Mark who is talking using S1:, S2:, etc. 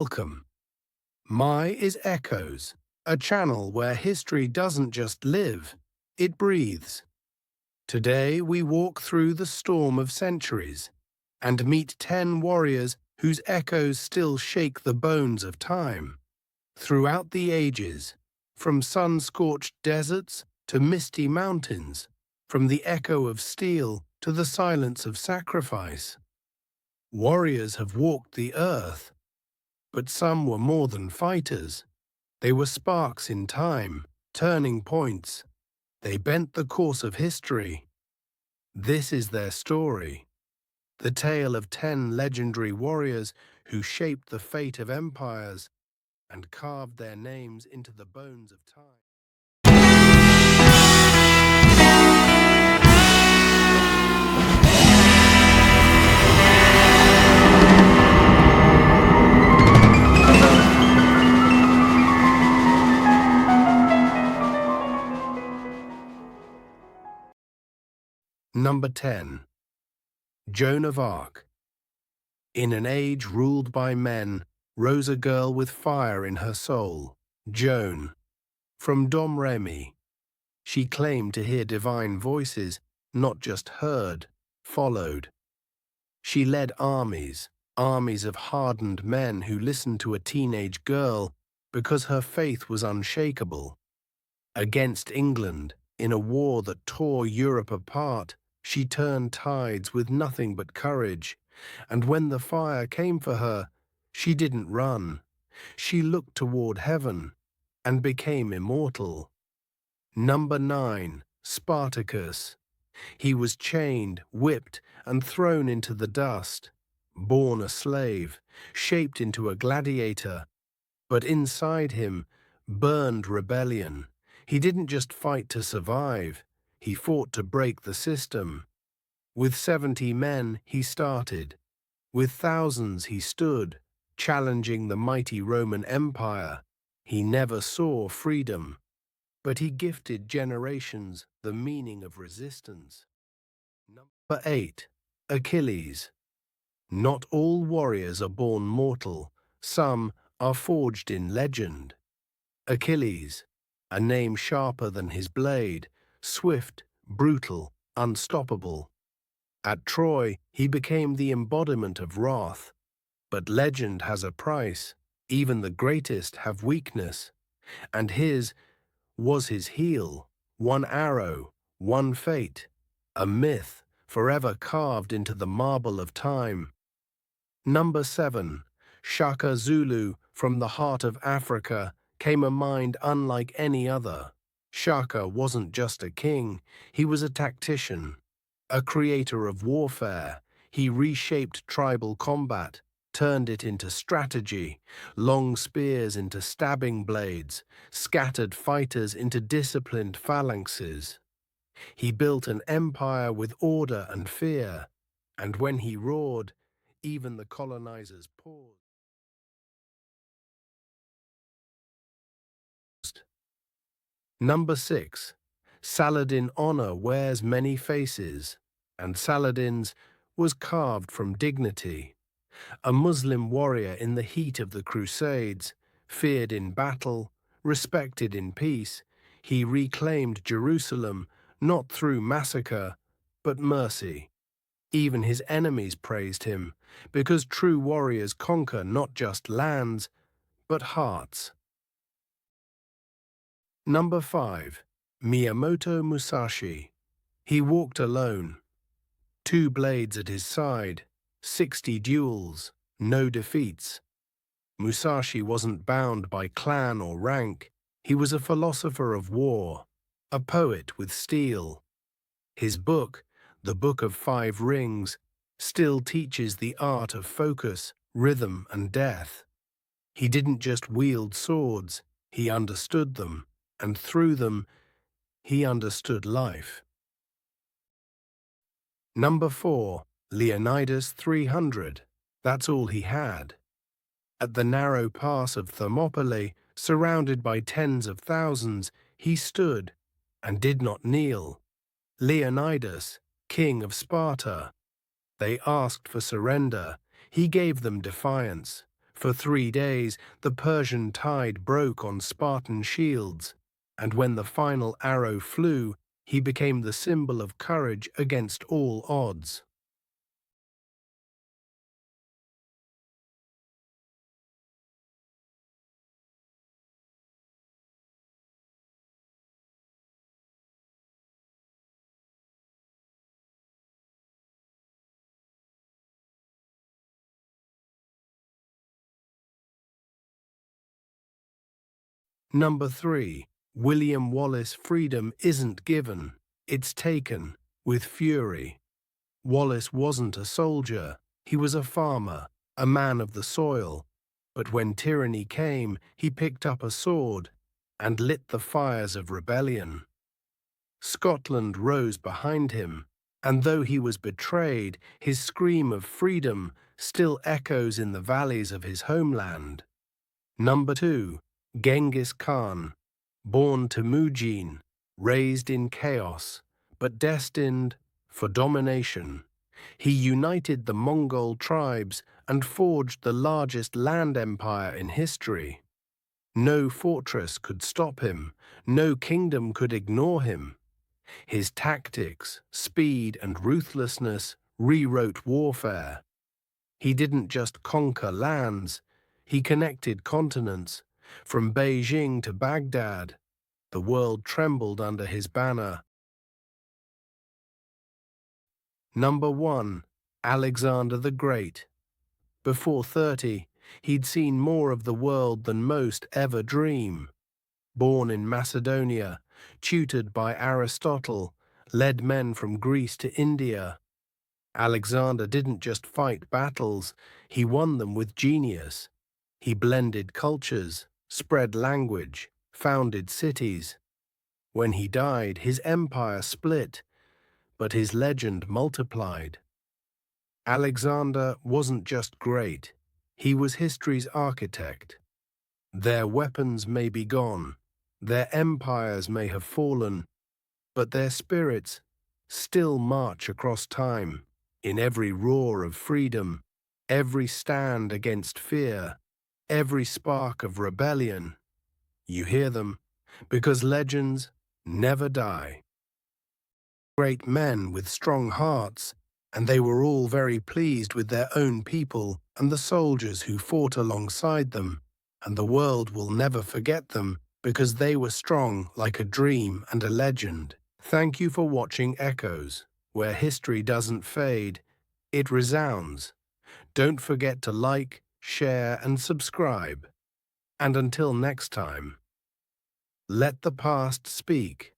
S1: Welcome. My is Echoes, a channel where history doesn't just live, it breathes. Today we walk through the storm of centuries and meet 10 warriors whose echoes still shake the bones of time. Throughout the ages, from sun-scorched deserts to misty mountains, from the echo of steel to the silence of sacrifice, warriors have walked the earth. But some were more than fighters. They were sparks in time, turning points. They bent the course of history. This is their story, the tale of 10 legendary warriors who shaped the fate of empires and carved their names into the bones of time. Number 10. Joan of Arc. In an age ruled by men, rose a girl with fire in her soul, Joan. From Domremy, she claimed to hear divine voices, not just heard, followed. She led armies, armies of hardened men who listened to a teenage girl because her faith was unshakable. Against England, in a war that tore Europe apart, she turned tides with nothing but courage, and when the fire came for her, she didn't run. She looked toward heaven and became immortal. Number 9. Spartacus. He was chained, whipped, and thrown into the dust. Born a slave, shaped into a gladiator, but inside him burned rebellion. He didn't just fight to survive, he fought to break the system. With 70 men he started. With thousands he stood, challenging the mighty Roman Empire. He never saw freedom, but he gifted generations the meaning of resistance. Number 8. Achilles. Not all warriors are born mortal, some are forged in legend. Achilles, a name sharper than his blade, swift, brutal, unstoppable. At Troy, he became the embodiment of wrath. But legend has a price. Even the greatest have weakness. And his was his heel, one arrow, one fate, a myth forever carved into the marble of time. Number 7. Shaka Zulu. From the heart of Africa came a mind unlike any other. Shaka wasn't just a king, he was a tactician, a creator of warfare. He reshaped tribal combat, turned it into strategy, long spears into stabbing blades, scattered fighters into disciplined phalanxes. He built an empire with order and fear, and when he roared, even the colonizers paused. Number 6. Saladin honor wears many faces, and Saladin's was carved from dignity. A Muslim warrior in the heat of the Crusades, feared in battle, respected in peace, he reclaimed Jerusalem not through massacre, but mercy. Even his enemies praised him, because true warriors conquer not just lands, but hearts. Number 5. Miyamoto Musashi. He walked alone. 2 blades at his side, 60 duels, no defeats. Musashi wasn't bound by clan or rank. He was a philosopher of war, a poet with steel. His book, The Book of 5 Rings, still teaches the art of focus, rhythm, and death. He didn't just wield swords, he understood them, and through them, he understood life. Number 4. Leonidas 300. That's all he had. At the narrow pass of Thermopylae, surrounded by tens of thousands, he stood and did not kneel. Leonidas, king of Sparta. They asked for surrender. He gave them defiance. For 3 days, the Persian tide broke on Spartan shields, and when the final arrow flew, he became the symbol of courage against all odds. Number 3. William Wallace. Freedom isn't given, it's taken, with fury. Wallace wasn't a soldier, he was a farmer, a man of the soil. But when tyranny came, he picked up a sword and lit the fires of rebellion. Scotland rose behind him, and though he was betrayed, his scream of freedom still echoes in the valleys of his homeland. Number 2. Genghis Khan. Born to Mujin, raised in chaos, but destined for domination. He united the Mongol tribes and forged the largest land empire in history. No fortress could stop him, no kingdom could ignore him. His tactics, speed, and ruthlessness rewrote warfare. He didn't just conquer lands, he connected continents. From Beijing to Baghdad, the world trembled under his banner. Number 1. Alexander the Great. Before 30, he'd seen more of the world than most ever dream. Born in Macedonia, tutored by Aristotle, led men from Greece to India. Alexander didn't just fight battles, he won them with genius. He blended cultures, spread language, founded cities. When he died, his empire split, but his legend multiplied. Alexander wasn't just great, he was history's architect. Their weapons may be gone, their empires may have fallen, but their spirits still march across time. In every roar of freedom, every stand against fear, every spark of rebellion, you hear them, because legends never die. Great men with strong hearts, and they were all very pleased with their own people and the soldiers who fought alongside them, and the world will never forget them because they were strong like a dream and a legend. Thank you for watching Echoes, where history doesn't fade, it resounds. Don't forget to like, share, and subscribe. And until next time, let the past speak.